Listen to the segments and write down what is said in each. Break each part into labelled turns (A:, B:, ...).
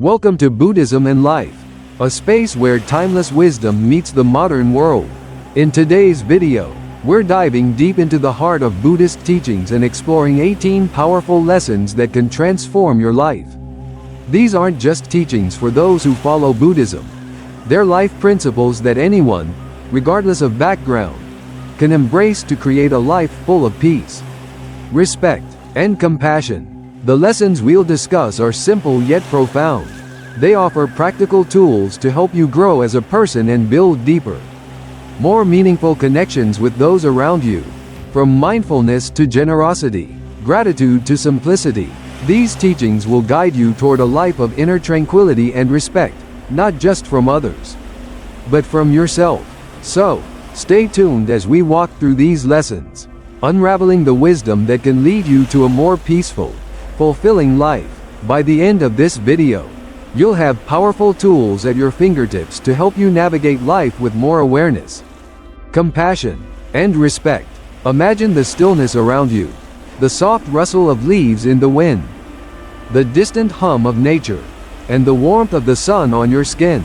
A: Welcome to Buddhism and Life, a space where timeless wisdom meets the modern world. In today's video, we're diving deep into the heart of Buddhist teachings and exploring 18 powerful lessons that can transform your life. These aren't just teachings for those who follow Buddhism. They're life principles that anyone, regardless of background, can embrace to create a life full of peace, respect, and compassion. The lessons we'll discuss are simple yet profound. They offer practical tools to help you grow as a person and build deeper, more meaningful connections with those around you. From mindfulness to generosity, gratitude to simplicity, these teachings will guide you toward a life of inner tranquility and respect, not just from others, but from yourself. So, stay tuned as we walk through these lessons, unraveling the wisdom that can lead you to a more peaceful, fulfilling life. By the end of this video, you'll have powerful tools at your fingertips to help you navigate life with more awareness, compassion, and respect. Imagine the stillness around you, the soft rustle of leaves in the wind, the distant hum of nature, and the warmth of the sun on your skin.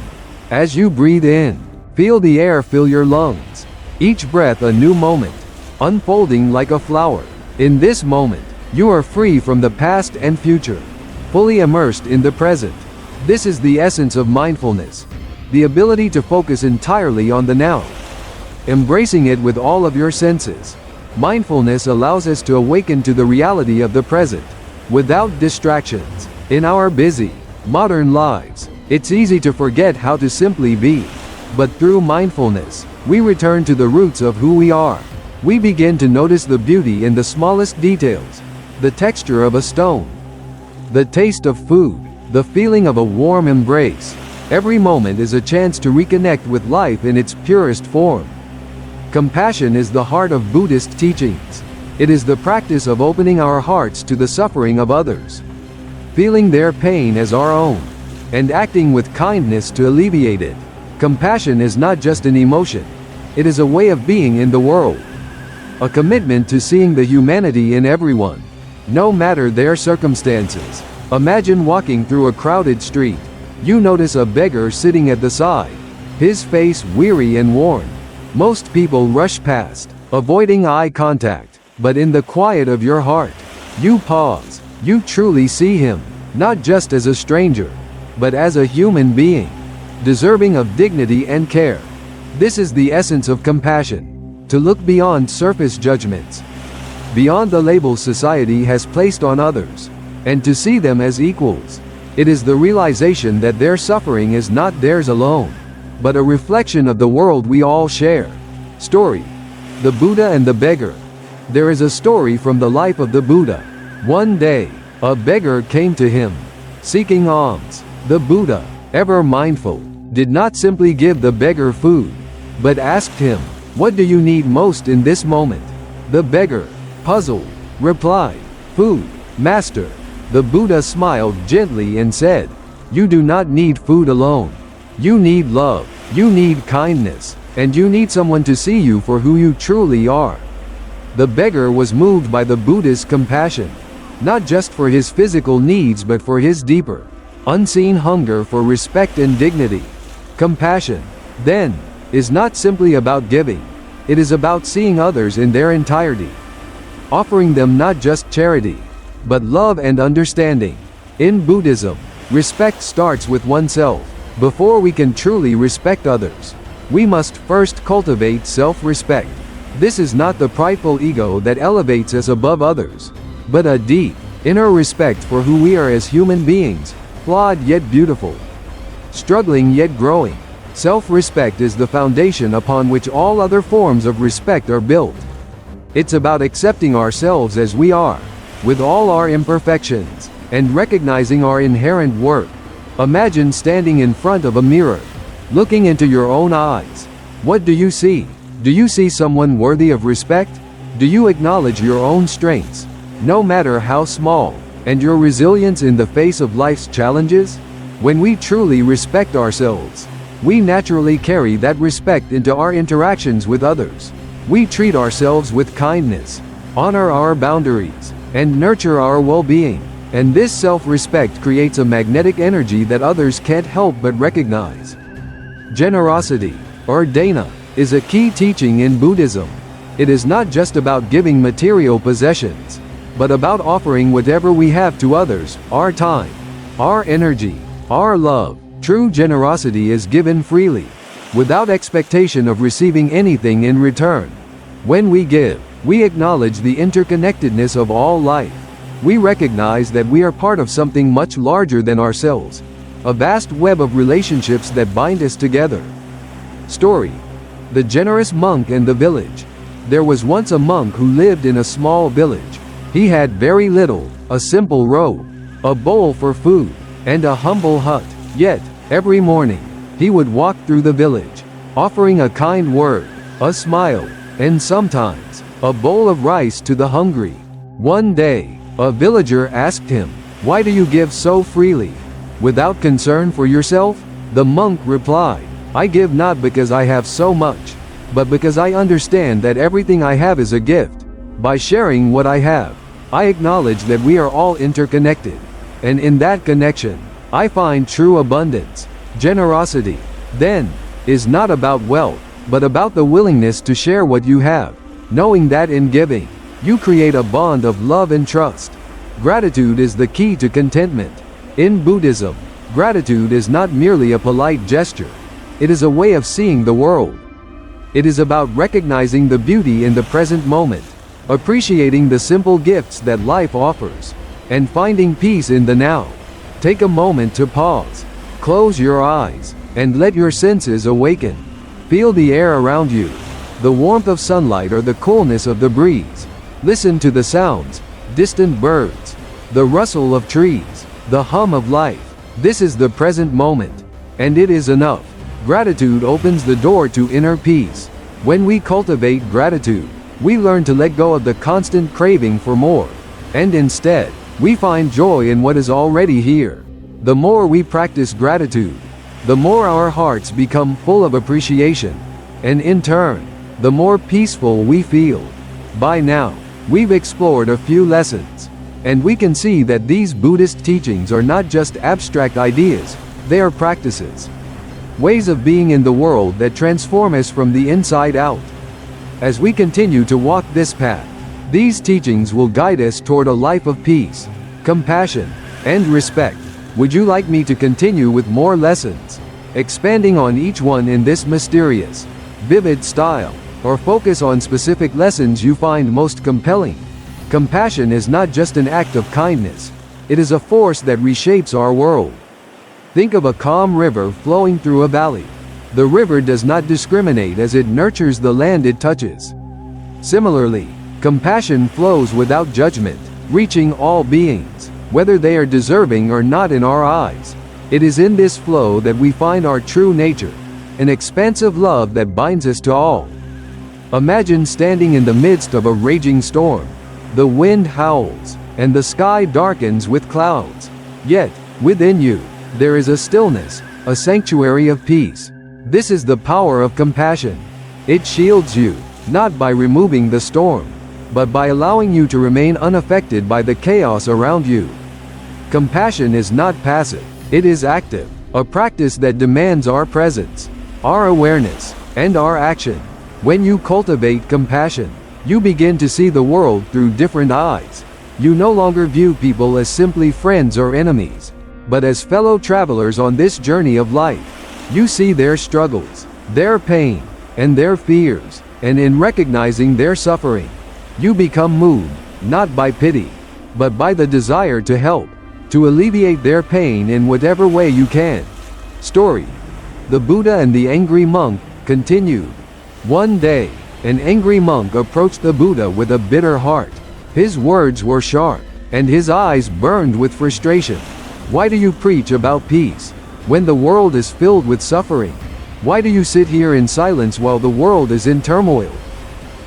A: As you breathe in, feel the air fill your lungs, each breath a new moment, unfolding like a flower. In this moment, you are free from the past and future, fully immersed in the present. This is the essence of mindfulness, the ability to focus entirely on the now, embracing it with all of your senses. Mindfulness allows us to awaken to the reality of the present, without distractions. In our busy, modern lives, it's easy to forget how to simply be. But through mindfulness, we return to the roots of who we are. We begin to notice the beauty in the smallest details, the texture of a stone, the taste of food, the feeling of a warm embrace. Every moment is a chance to reconnect with life in its purest form. Compassion is the heart of Buddhist teachings. It is the practice of opening our hearts to the suffering of others, feeling their pain as our own, and acting with kindness to alleviate it. Compassion is not just an emotion, it is a way of being in the world, a commitment to seeing the humanity in everyone, no matter their circumstances. Imagine walking through a crowded street. You notice a beggar sitting at the side, his face weary and worn. Most people rush past, avoiding eye contact. But in the quiet of your heart, you pause. You truly see him, not just as a stranger, but as a human being, deserving of dignity and care. This is the essence of compassion, to look beyond surface judgments, beyond the labels society has placed on others, and to see them as equals. It is the realization that their suffering is not theirs alone, but a reflection of the world we all share. Story: The Buddha and the Beggar. There is a story from the life of the Buddha. One day, a beggar came to him, seeking alms. The Buddha, ever mindful, did not simply give the beggar food, but asked him, "What do you need most in this moment?" The beggar, puzzled, replied, "Food, Master." The Buddha smiled gently and said, "You do not need food alone. You need love, you need kindness, and you need someone to see you for who you truly are." The beggar was moved by the Buddha's compassion, not just for his physical needs but for his deeper, unseen hunger for respect and dignity. Compassion, then, is not simply about giving. It is about seeing others in their entirety, offering them not just charity, but love and understanding. In Buddhism, respect starts with oneself. Before we can truly respect others, we must first cultivate self-respect. This is not the prideful ego that elevates us above others, but a deep, inner respect for who we are as human beings, flawed yet beautiful, struggling yet growing. Self-respect is the foundation upon which all other forms of respect are built. It's about accepting ourselves as we are, with all our imperfections, and recognizing our inherent worth. Imagine standing in front of a mirror, looking into your own eyes. What do you see? Do you see someone worthy of respect? Do you acknowledge your own strengths, no matter how small, and your resilience in the face of life's challenges? When we truly respect ourselves, we naturally carry that respect into our interactions with others. We treat ourselves with kindness, honor our boundaries, and nurture our well-being. And this self-respect creates a magnetic energy that others can't help but recognize. Generosity, or dana, is a key teaching in Buddhism. It is not just about giving material possessions, but about offering whatever we have to others: our time, our energy, our love. True generosity is given freely, without expectation of receiving anything in return. When we give, we acknowledge the interconnectedness of all life. We recognize that we are part of something much larger than ourselves, a vast web of relationships that bind us together. Story: The Generous Monk and the Village. There was once a monk who lived in a small village. He had very little: a simple robe, a bowl for food, and a humble hut. Yet, every morning, he would walk through the village, offering a kind word, a smile, and sometimes, a bowl of rice to the hungry. One day, a villager asked him, "Why do you give so freely, without concern for yourself?" The monk replied, "I give not because I have so much, but because I understand that everything I have is a gift. By sharing what I have, I acknowledge that we are all interconnected, and in that connection, I find true abundance." Generosity, then, is not about wealth, but about the willingness to share what you have, knowing that in giving, you create a bond of love and trust. Gratitude is the key to contentment. In Buddhism, gratitude is not merely a polite gesture. It is a way of seeing the world. It is about recognizing the beauty in the present moment, appreciating the simple gifts that life offers, and finding peace in the now. Take a moment to pause. Close your eyes, and let your senses awaken. Feel the air around you, the warmth of sunlight or the coolness of the breeze. Listen to the sounds, distant birds, the rustle of trees, the hum of life. This is the present moment, and it is enough. Gratitude opens the door to inner peace. When we cultivate gratitude, we learn to let go of the constant craving for more, and instead, we find joy in what is already here. The more we practice gratitude, the more our hearts become full of appreciation, and in turn, the more peaceful we feel. By now, we've explored a few lessons, and we can see that these Buddhist teachings are not just abstract ideas, they are practices, ways of being in the world that transform us from the inside out. As we continue to walk this path, these teachings will guide us toward a life of peace, compassion, and respect. Would you like me to continue with more lessons, expanding on each one in this mysterious, vivid style, or focus on specific lessons you find most compelling? Compassion is not just an act of kindness, it is a force that reshapes our world. Think of a calm river flowing through a valley. The river does not discriminate as it nurtures the land it touches. Similarly, compassion flows without judgment, reaching all beings, whether they are deserving or not in our eyes. It is in this flow that we find our true nature, an expansive love that binds us to all. Imagine standing in the midst of a raging storm. The wind howls, and the sky darkens with clouds. Yet, within you, there is a stillness, a sanctuary of peace. This is the power of compassion. It shields you, not by removing the storm, but by allowing you to remain unaffected by the chaos around you. Compassion is not passive, it is active, a practice that demands our presence, our awareness, and our action. When you cultivate compassion, you begin to see the world through different eyes. You no longer view people as simply friends or enemies, but as fellow travelers on this journey of life. You see their struggles, their pain, and their fears, and in recognizing their suffering, you become moved, not by pity, but by the desire to help, to alleviate their pain in whatever way you can. Story: The Buddha and the Angry Monk, continued. One day, an angry monk approached the Buddha with a bitter heart. His words were sharp, and his eyes burned with frustration. "Why do you preach about peace, when the world is filled with suffering? Why do you sit here in silence while the world is in turmoil?"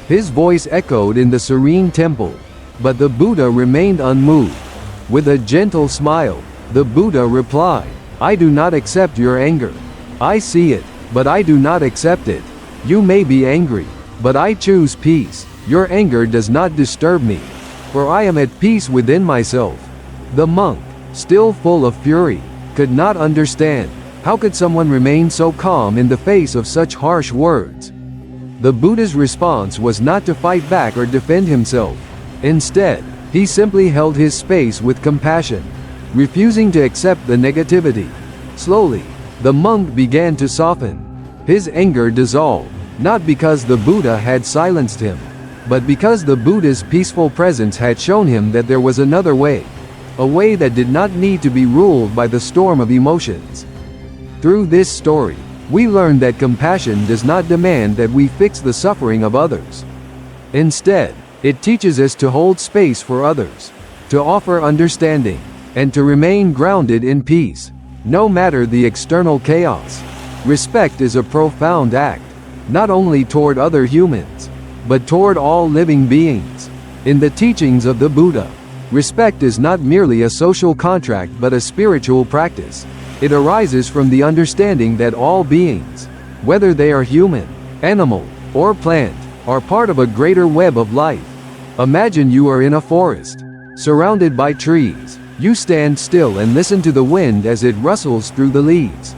A: His voice echoed in the serene temple, but the Buddha remained unmoved. With a gentle smile, the Buddha replied, "I do not accept your anger. I see it, but I do not accept it. You may be angry, but I choose peace. Your anger does not disturb me, for I am at peace within myself." The monk, still full of fury, could not understand. How could someone remain so calm in the face of such harsh words? The Buddha's response was not to fight back or defend himself. Instead, he simply held his space with compassion, refusing to accept the negativity. Slowly, the monk began to soften. His anger dissolved, not because the Buddha had silenced him, but because the Buddha's peaceful presence had shown him that there was another way, a way that did not need to be ruled by the storm of emotions. Through this story, we learn that compassion does not demand that we fix the suffering of others. Instead, it teaches us to hold space for others, to offer understanding, and to remain grounded in peace, no matter the external chaos. Respect is a profound act, not only toward other humans, but toward all living beings. In the teachings of the Buddha, respect is not merely a social contract but a spiritual practice. It arises from the understanding that all beings, whether they are human, animal, or plant, are part of a greater web of life. Imagine you are in a forest, surrounded by trees. You stand still and listen to the wind as it rustles through the leaves.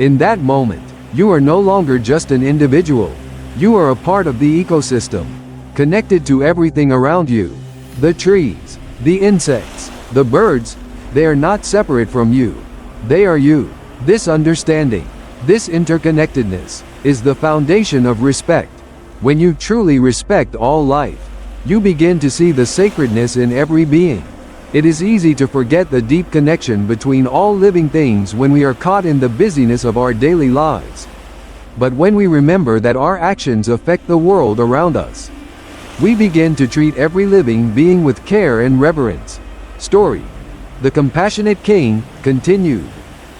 A: In that moment, you are no longer just an individual. You are a part of the ecosystem, connected to everything around you. The trees, the insects, the birds, they are not separate from you. They are you. This understanding, this interconnectedness, is the foundation of respect. When you truly respect all life, you begin to see the sacredness in every being. It is easy to forget the deep connection between all living things when we are caught in the busyness of our daily lives. But when we remember that our actions affect the world around us, we begin to treat every living being with care and reverence. Story: The Compassionate King, continued.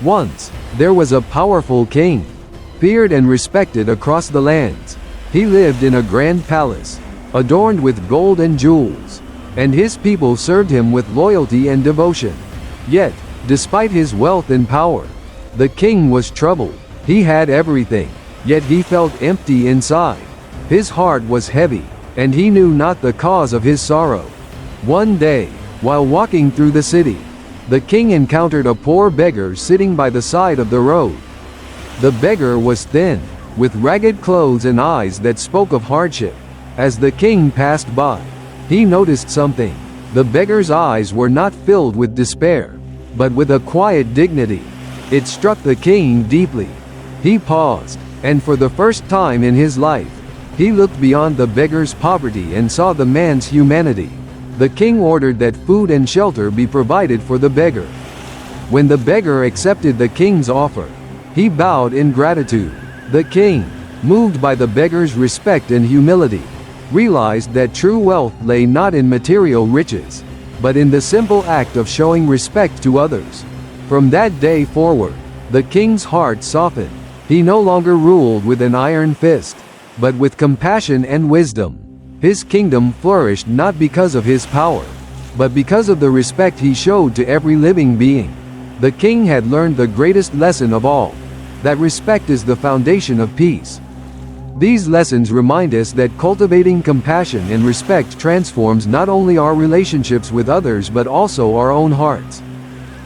A: Once, there was a powerful king, feared and respected across the lands. He lived in a grand palace, adorned with gold and jewels, and his people served him with loyalty and devotion. Yet, despite his wealth and power, the king was troubled. He had everything, yet he felt empty inside. His heart was heavy, and he knew not the cause of his sorrow. One day, while walking through the city, the king encountered a poor beggar sitting by the side of the road. The beggar was thin, with ragged clothes and eyes that spoke of hardship. As the king passed by, he noticed something. The beggar's eyes were not filled with despair, but with a quiet dignity. It struck the king deeply. He paused, and for the first time in his life, he looked beyond the beggar's poverty and saw the man's humanity. The king ordered that food and shelter be provided for the beggar. When the beggar accepted the king's offer, he bowed in gratitude. The king, moved by the beggar's respect and humility, realized that true wealth lay not in material riches, but in the simple act of showing respect to others. From that day forward, the king's heart softened. He no longer ruled with an iron fist, but with compassion and wisdom. His kingdom flourished not because of his power, but because of the respect he showed to every living being. The king had learned the greatest lesson of all, that respect is the foundation of peace. These lessons remind us that cultivating compassion and respect transforms not only our relationships with others but also our own hearts.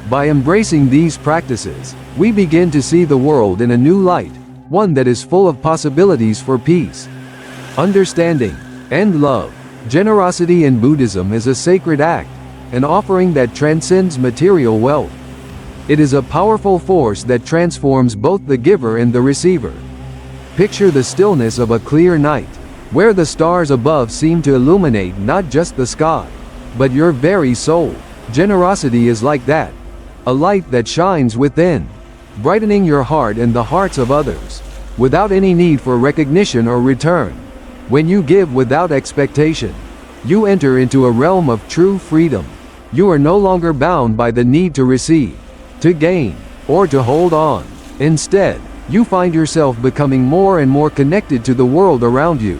A: By embracing these practices, we begin to see the world in a new light, one that is full of possibilities for peace, understanding, and love. Generosity in Buddhism is a sacred act, an offering that transcends material wealth. It is a powerful force that transforms both the giver and the receiver. Picture the stillness of a clear night, where the stars above seem to illuminate not just the sky, but your very soul. Generosity is like that, a light that shines within, brightening your heart and the hearts of others, without any need for recognition or return. When you give without expectation, you enter into a realm of true freedom. You are no longer bound by the need to receive, to gain, or to hold on. Instead, you find yourself becoming more and more connected to the world around you,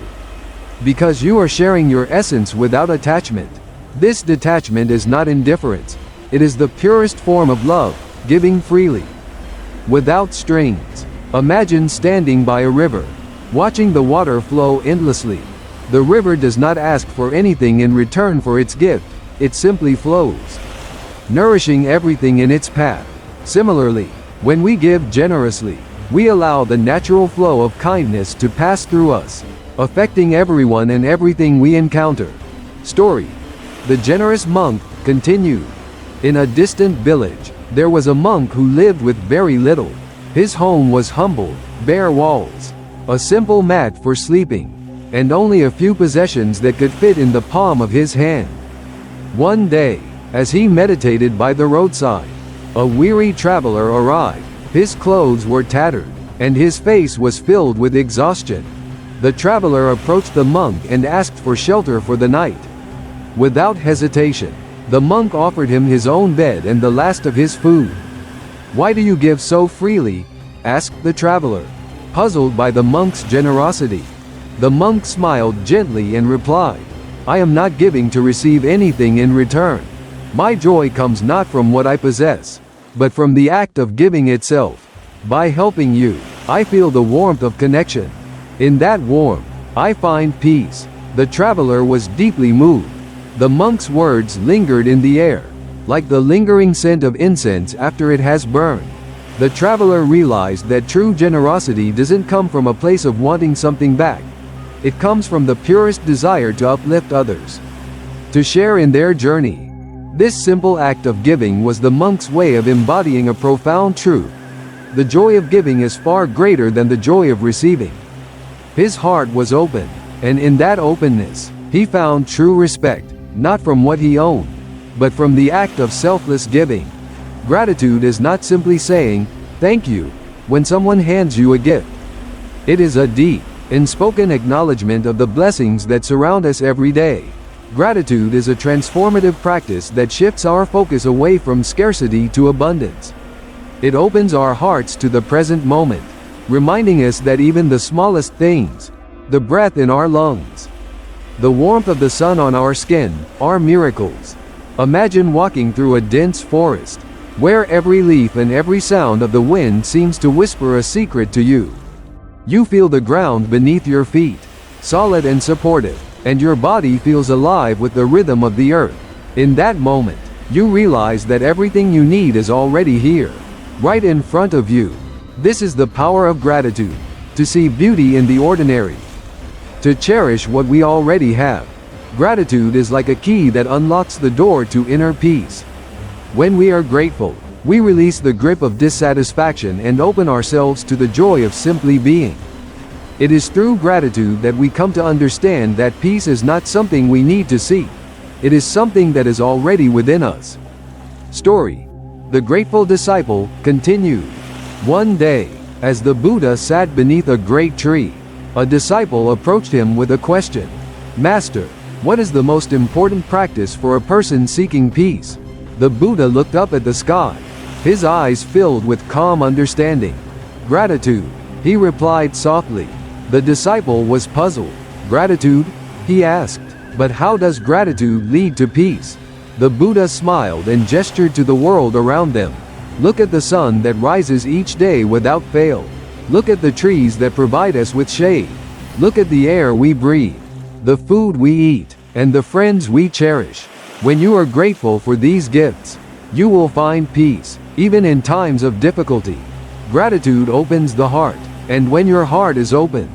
A: because you are sharing your essence without attachment. This detachment is not indifference. It is the purest form of love, giving freely, without strings. Imagine standing by a river, watching the water flow endlessly. The river does not ask for anything in return for its gift, it simply flows. nourishing everything in its path. Similarly, when we give generously, we allow the natural flow of kindness to pass through us, affecting everyone and everything we encounter. Story: The generous monk continued. In a distant village, there was a monk who lived with very little. His home was humble, bare walls, a simple mat for sleeping, and only a few possessions that could fit in the palm of his hand. One day, as he meditated by the roadside, a weary traveler arrived. His clothes were tattered, and his face was filled with exhaustion. The traveler approached the monk and asked for shelter for the night. Without hesitation, the monk offered him his own bed and the last of his food. "Why do you give so freely?" asked the traveler, puzzled by the monk's generosity. The monk smiled gently and replied, "I am not giving to receive anything in return. My joy comes not from what I possess, but from the act of giving itself. By helping you, I feel the warmth of connection. In that warmth, I find peace." The traveler was deeply moved. The monk's words lingered in the air, like the lingering scent of incense after it has burned. The traveler realized that true generosity doesn't come from a place of wanting something back. It comes from the purest desire to uplift others, to share in their journey. This simple act of giving was the monk's way of embodying a profound truth. The joy of giving is far greater than the joy of receiving. His heart was open, and in that openness, he found true respect, not from what he owned, but from the act of selfless giving. Gratitude is not simply saying, "Thank you," when someone hands you a gift. It is a deep, unspoken acknowledgement of the blessings that surround us every day. Gratitude is a transformative practice that shifts our focus away from scarcity to abundance. It opens our hearts to the present moment, reminding us that even the smallest things, the breath in our lungs, the warmth of the sun on our skin, are miracles. Imagine walking through a dense forest, where every leaf and every sound of the wind seems to whisper a secret to you. You feel the ground beneath your feet, solid and supportive, and your body feels alive with the rhythm of the earth. In that moment, you realize that everything you need is already here, right in front of you. This is the power of gratitude, to see beauty in the ordinary, to cherish what we already have. Gratitude is like a key that unlocks the door to inner peace. When we are grateful, we release the grip of dissatisfaction and open ourselves to the joy of simply being. It is through gratitude that we come to understand that peace is not something we need to seek. It is something that is already within us. Story: The Grateful Disciple continued. One day, as the Buddha sat beneath a great tree, a disciple approached him with a question. "Master, what is the most important practice for a person seeking peace?" The Buddha looked up at the sky, his eyes filled with calm understanding. "Gratitude," he replied softly. The disciple was puzzled. "Gratitude?" he asked. "But how does gratitude lead to peace?" The Buddha smiled and gestured to the world around them. "Look at the sun that rises each day without fail. Look at the trees that provide us with shade. Look at the air we breathe, the food we eat, and the friends we cherish. When you are grateful for these gifts, you will find peace, even in times of difficulty. Gratitude opens the heart, and when your heart is open,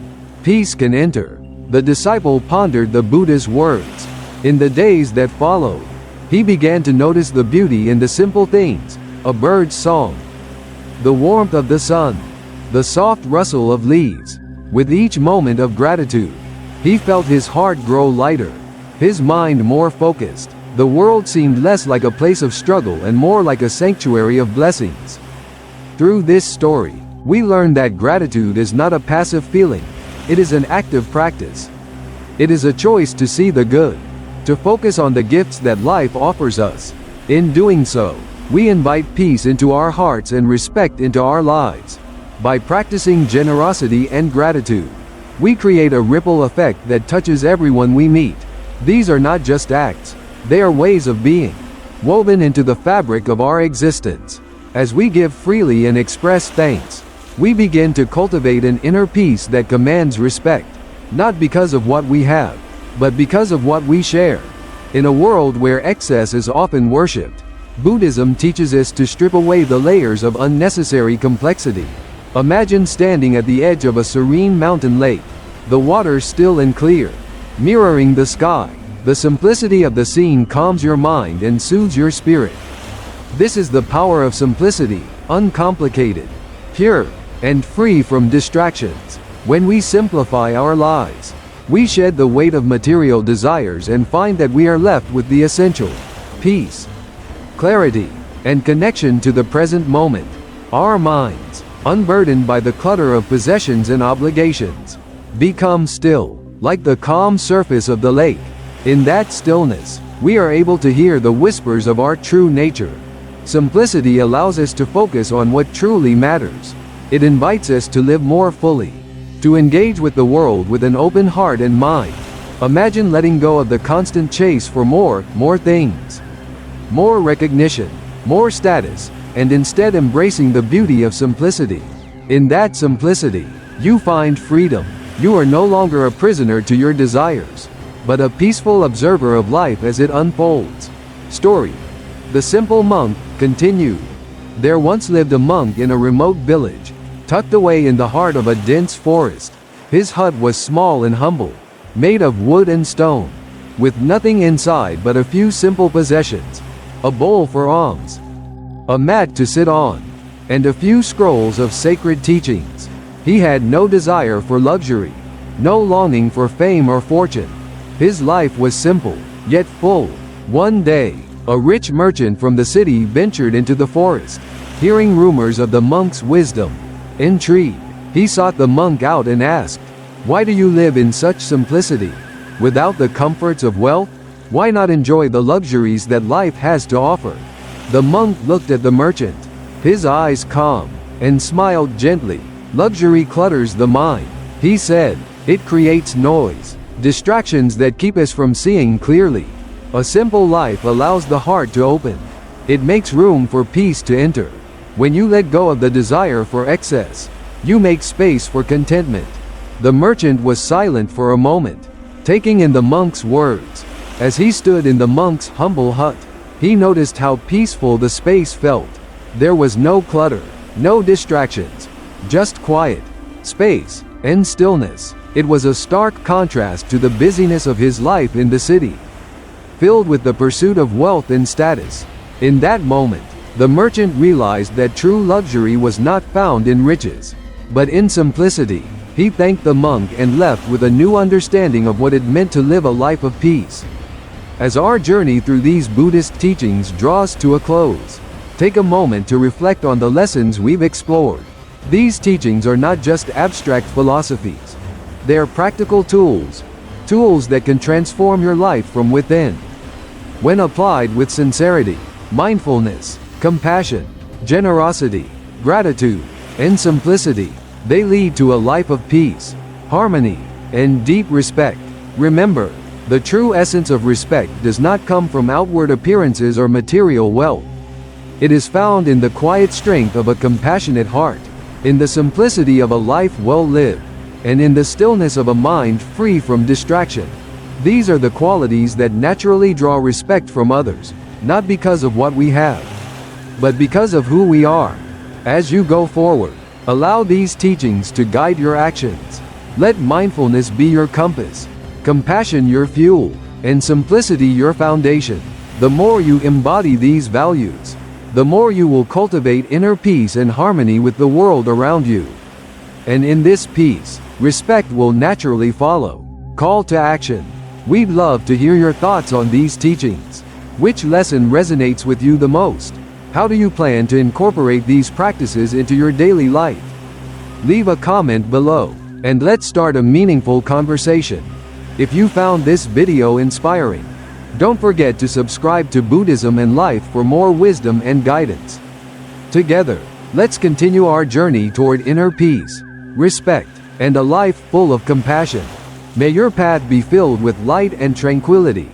A: peace can enter." The disciple pondered the Buddha's words. In the days that followed, he began to notice the beauty in the simple things: a bird's song, the warmth of the sun, the soft rustle of leaves. With each moment of gratitude, he felt his heart grow lighter, his mind more focused. The world seemed less like a place of struggle and more like a sanctuary of blessings. Through this story, we learn that gratitude is not a passive feeling, it is an active practice. It is a choice to see the good, to focus on the gifts that life offers us. In doing so, we invite peace into our hearts and respect into our lives. By practicing generosity and gratitude, we create a ripple effect that touches everyone we meet. These are not just acts, they are ways of being, woven into the fabric of our existence. As we give freely and express thanks, we begin to cultivate an inner peace that commands respect, not because of what we have, but because of what we share. In a world where excess is often worshipped, Buddhism teaches us to strip away the layers of unnecessary complexity. Imagine standing at the edge of a serene mountain lake, the water still and clear, mirroring the sky. The simplicity of the scene calms your mind and soothes your spirit. This is the power of simplicity, uncomplicated, pure, and free from distractions. When we simplify our lives, we shed the weight of material desires and find that we are left with the essential: peace, clarity, and connection to the present moment. Our minds, unburdened by the clutter of possessions and obligations, become still, like the calm surface of the lake. In that stillness, we are able to hear the whispers of our true nature. Simplicity allows us to focus on what truly matters. It invites us to live more fully, to engage with the world with an open heart and mind. Imagine letting go of the constant chase for more things, more recognition, more status, and instead embracing the beauty of simplicity. In that simplicity, you find freedom. You are no longer a prisoner to your desires, but a peaceful observer of life as it unfolds. Story: The Simple Monk continued. There once lived a monk in a remote village, tucked away in the heart of a dense forest. His hut was small and humble, made of wood and stone, with nothing inside but a few simple possessions: a bowl for alms, a mat to sit on, and a few scrolls of sacred teachings. He had no desire for luxury, no longing for fame or fortune. His life was simple, yet full. One day, a rich merchant from the city ventured into the forest. Hearing rumors of the monk's wisdom, intrigued, he sought the monk out and asked, "Why do you live in such simplicity? Without the comforts of wealth? Why not enjoy the luxuries that life has to offer?" The monk looked at the merchant, his eyes calm, and smiled gently. "Luxury clutters the mind," he said. "It creates noise, distractions that keep us from seeing clearly. A simple life allows the heart to open. It makes room for peace to enter. When you let go of the desire for excess, you make space for contentment." The merchant was silent for a moment, taking in the monk's words. As he stood in the monk's humble hut, he noticed how peaceful the space felt. There was no clutter, no distractions, just quiet, space, and stillness. It was a stark contrast to the busyness of his life in the city, filled with the pursuit of wealth and status. In that moment, the merchant realized that true luxury was not found in riches, but in simplicity. He thanked the monk and left with a new understanding of what it meant to live a life of peace. As our journey through these Buddhist teachings draws to a close, take a moment to reflect on the lessons we've explored. These teachings are not just abstract philosophies. They are practical tools that can transform your life from within. When applied with sincerity, mindfulness, compassion, generosity, gratitude, and simplicity, they lead to a life of peace, harmony, and deep respect. Remember, the true essence of respect does not come from outward appearances or material wealth. It is found in the quiet strength of a compassionate heart, in the simplicity of a life well lived, and in the stillness of a mind free from distraction. These are the qualities that naturally draw respect from others, not because of what we have, but because of who we are. As you go forward, allow these teachings to guide your actions. Let mindfulness be your compass, compassion your fuel, and simplicity your foundation. The more you embody these values, the more you will cultivate inner peace and harmony with the world around you. And in this peace, respect will naturally follow. Call to action. We'd love to hear your thoughts on these teachings. Which lesson resonates with you the most? How do you plan to incorporate these practices into your daily life? Leave a comment below, and let's start a meaningful conversation. If you found this video inspiring, don't forget to subscribe to Buddhism and Life for more wisdom and guidance. Together, let's continue our journey toward inner peace, respect, and a life full of compassion. May your path be filled with light and tranquility.